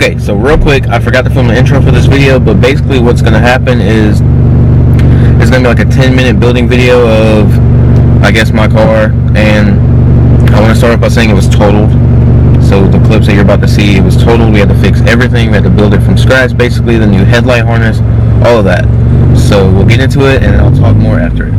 Okay, so real quick, I forgot to film the intro for this video, but basically what's going to happen is it's going to be like a 10-minute building video of, I guess, my car. And I want to start off by saying it was totaled. So the clips that you're about to see, it was totaled. We had to fix everything. We had to build it from scratch, basically, the new headlight harness, all of that. So we'll get into it, and I'll talk more after it.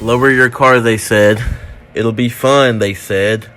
Lower your car, they said. It'll be fun, they said.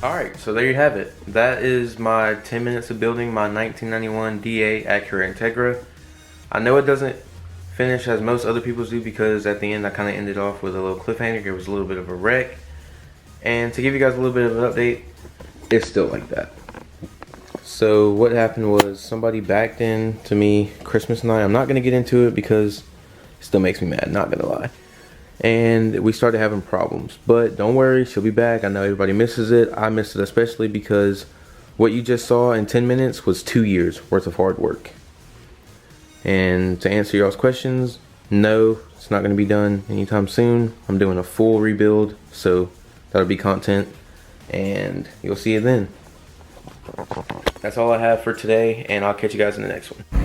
Alright, so there you have it. That is my 10 minutes of building my 1991 DA Acura Integra. I know it doesn't finish as most other people's do because at the end I kind of ended off with a little cliffhanger. It was a little bit of a wreck. And to give you guys a little bit of an update, it's still like that. So what happened was somebody backed in to me Christmas night. I'm not going to get into it because it still makes me mad, not going to lie. And we started having problems, but don't worry, she'll be back. I know everybody misses it. I miss it especially because what you just saw in 10 minutes was 2 years worth of hard work. And to answer y'all's questions, no, it's not going to be done anytime soon. I'm doing a full rebuild, so that'll be content and you'll see it then. That's all I have for today, and I'll catch you guys in the next one.